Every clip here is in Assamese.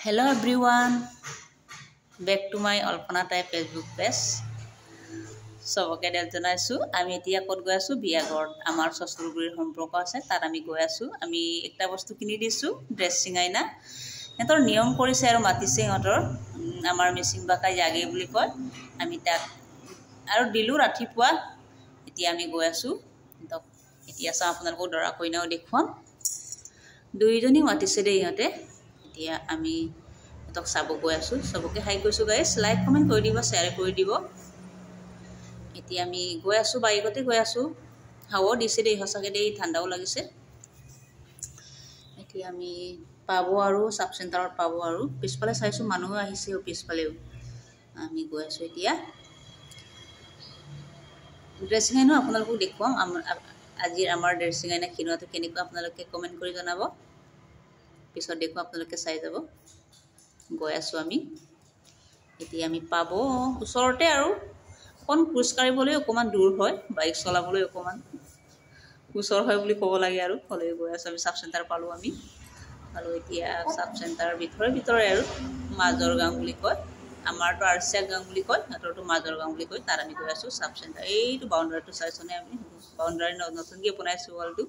Hello everyone, back to my Alpana Type Facebook page. সবকে দেল জনাইছো আমি এতিয়া কত গৈ আছো বিয়াগড় আমাৰ সসুৰগুৰিৰ সম্পৰ্ক আছে তাত আমি গৈ আছো আমি একটা বস্তু কিনি দিছো ড্ৰেছিং আইনা এতৰ নিয়ম কৰিছে আৰু মাতিছে হতৰ আমাৰ মিচিং বাকাই জাগে বুলি কয় আমি তাক আৰু দিলু ৰাতিপুৱা এতিয়া আমি গৈ আছো এতিয়া সা আপোনালোকক দৰা কইনাও দেখুৱাম দুইজনী মাতিছে দেই ইহতে এতিয়া আমি তক চাব গৈ আছো সবকে হাই কৈছো গাইস লাইক কমেন্ট কৰি দিব শেয়াৰ কৰি দিব এতিয়া আমি গৈ আছো বাইকতে গৈ আছো হাওয়া দিছে দেই হসাকে দেই ঠাণ্ডাও লাগিছে এতিয়া আমি পাবো আৰু সাব সেন্টাৰত পাবো আৰু পিছফালে চাইছো মানুহ আহিছে পিছফালেও আমি গৈ আছো এতিয়া ড্ৰেছিং আইনা আপোনালোকক দেখুৱাম আজি আমাৰ ড্ৰেছিং আইনা কিনোৱাটো কেনেকুৱা আপোনালোকে কমেন্ট কৰি জনাব পিছত দেখো আপোনালোকে চাই যাব গৈ আছো আমি এতিয়া আমি পাবো ওচৰতে আৰু কোন পুৰস্কাৰিবলৈ অকমান দূৰ হয় বাইক চলাবলৈ অকমান ওচৰ হয় বুলি ক'ব লাগে আৰু কলে গৈ আছো আমি সাব সেন্টাৰ পালো আমি আৰু এতিয়া সাব সেন্টাৰৰ ভিতৰে আৰু মাজৰ গাঁও বুলি কয় আমাৰটো আৰচিয়া গাঁও বুলি কয় আতৰটো মাজৰ গাঁও বুলি কয় তাৰ আমি গৈ আছো সাব সেন্টাৰ এইটো বাউণ্ডাৰীটো চাইছনে আমি বাউণ্ডাৰী নতুনকৈ বনাইছো ওয়ালটো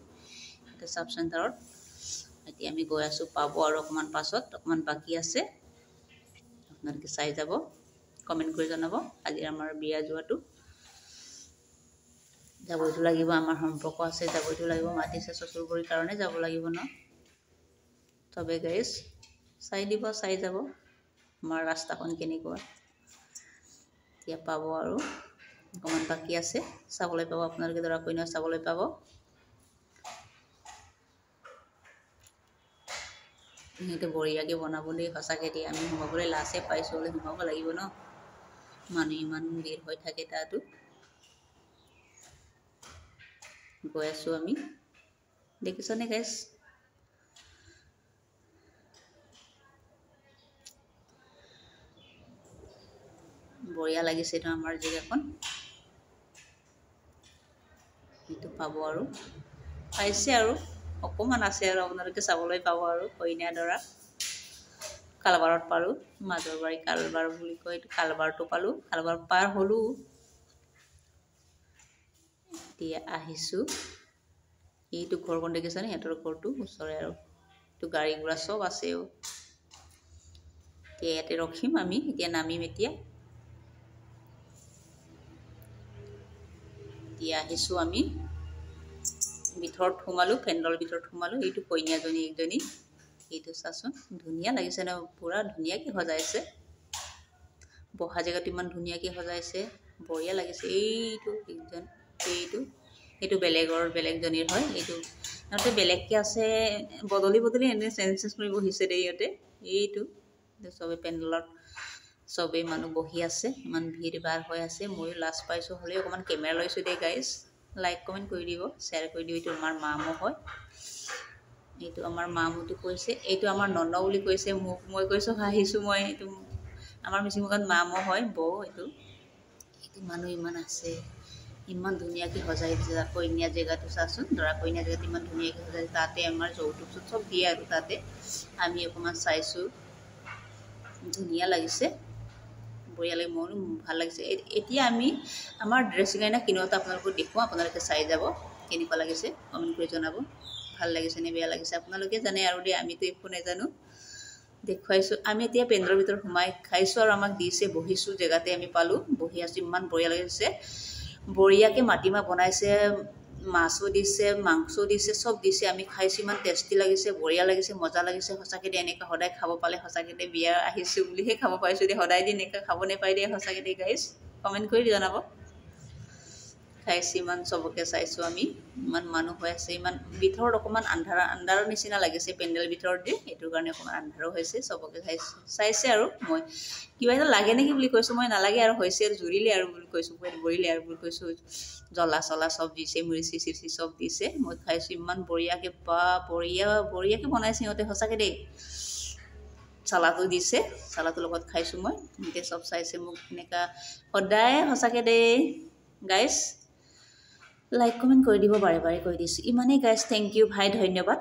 এটা সাব সেন্টাৰত এতিয়া আমি গৈ আছো পাবো আৰু অকমান পাছত অকমান বাকি আছে আপোনালোকে চাই যাব কমেন্ট কৰি জনাব আজি আমাৰ বিয়া যোৱাটো যাবইটো লাগিব আমাৰ সম্পৰ্ক আছে যাবইটো লাগিব মাতিছে সসুৰগুৰিৰ কাৰণে যাব লাগিব ন তবে গাইস চাই দিব চাই যাব আমাৰ ৰাস্তাখন কেনেকুৱা এতিয়া পাবো আৰু অকমান বাকি আছে চাবলৈ পাব আপোনালোকে দৰা কইনা চাবলৈ পাব নিতে বৰিয়াকে বনাবলৈ হসাকে দি আমি হিমাবলৈ লাছে পাইছো হলে হিমাব লাগিব ন মানুহ ইমান ভিৰ হৈ থাকে তাতো গৈ আছো আমি দেখিছনে গাইস বৰিয়া লাগিছে তো আমাৰ জেগাখন এটো পাবো আৰু পাইছে আৰু অকমান আছে আৰু আপোনালোকে চাবলৈ পাব আৰু কইনা দৰা কালবাৰত পালো মাজৰ বাৰি কালবাৰ বুলি কয় কালবাৰটো পালো কালবাৰ পাৰ হলো এতিয়া আহিছো এইটো ঘৰখন দেখিছানে হেতৰ ঘৰটো ওচৰে আৰু তো গাড়ী গুৰা সব আছে ইয়াতে ৰখিম আমি এতিয়া নামিম এতিয়া আহিছো আমি ভিতৰত সোমালো পেন্ডল ভিতৰত সোমালো এইটো কইনাজনী একজনী এইটো চাচোন ধুনিয়া লাগিছে না পুৰা ধুনিয়াকে সজাইছে বহা জায়গাটো ইমান ধুনিয়াকে সজাইছে বঢ়িয়া লাগিছে এইটো একজন এইটো বেলেগজনীৰ হয় এইটো নতে বেলেগকে আছে বদলি এনে চেঞ্চেছ কৰি বহিছে দেই ইয়াতে এইটো সবে পেন্ডলত সবে মানুহ বহি আছে ইমান ভিৰ বাৰ হৈ আছে মই লাজ পাইছো হলে অকমান কেমেৰা লৈছো দেই গাইস লাইক কমেন্ট কৰি দিব শেয়াৰ কৰি দিব এইটো আমাৰ মামো হয় এইটো আমাৰ মামুটো কৈছে এইটো আমাৰ নন্ন বুলি কৈছে মই কৈছো হাহিছো মই এইটো আমাৰ মিছিমুখত মামো হয় বৌ এইটো মানুহ ইমান আছে ইমান ধুনিয়াকে সজাই দিছে কইনা জেগাটো চাচোন দৰা কইনা জেগাটো ইমান ধুনিয়াকে সজাই তাতে আমাৰ যৌতুক সব দিয়ে আৰু তাতে আমি অকমান চাইছো ধুনিয়া লাগিছে বঢ়িয়া মন ভাল লাগিছে এতিয়া আমি আমাৰ ড্ৰেছিং আইনা কিনোটা আপোনালোকক দেখুৱাম আপোনালোকে চাই যাব কেনেকুৱা লাগিছে কমেন্ট কৰি জনাব ভাল লাগিছে নে বেয়া লাগিছে আপোনালোকে জানে আৰু দে আমিতো একো নাজানো দেখুৱাইছো আমি এতিয়া পেন্ডলৰ ভিতৰ সোমাই খাইছো আৰু আমাক দিছে বহিছো জেগাতে আমি পালো বহি আছো ইমান বঢ়িয়া লাগিছে বঢ়িয়াকে মাটিমা বনাইছে মাছো দিছে মাংস দিছে সব দিছে আমি খাইছো ইমান টেস্টি লাগিছে বঢ়িয়া লাগিছে মজা লাগিছে হসাকে দে এনেকা সদায় খাব পালে হসাকে দে বিয়া আহিছো বুলিহে খাব পাইছো দে সদায় দিন এনেকা খাব নে পাই দে হসাকে দে গাইস কমেন্ট কৰি জনাব খাইছি ইমান সবকে চাইছো আমি ইমান মানুহ হৈ আছে ইমান ভিতৰত অকমান আন্ধাৰৰ নিচিনা লাগিছে পেন্ডেল ভিতৰত দি এটো কাৰণে অকমান আন্ধাৰো হৈছে সবকে চাইছে আৰু মই কিবা এটা লাগে নেকি বুলি কৈছো মই নালাগে আৰু হৈছে জুৰিলে আৰু বুলি কৈছো বৰিলে আৰু বুলি কৈছো জলা চলা সব দিছে মুৰিচি চিৰচি সব দিছে মই খাইছো ইমান বঢ়িয়াকে বঢ়িয়াকে বনাইছে হতে হসাকে দেই চালাটো দিছে চালাটো লগত খাইছো মই এতে সব চাইছে মোক এনেকা সদায় হসাকে দেই গাইস লাইক কমেন্ট কৰি দিব বাৰে বাৰে কৈ দিছো ইমানেই গাইস থ্যাংক ইউ ভাই ধন্যবাদ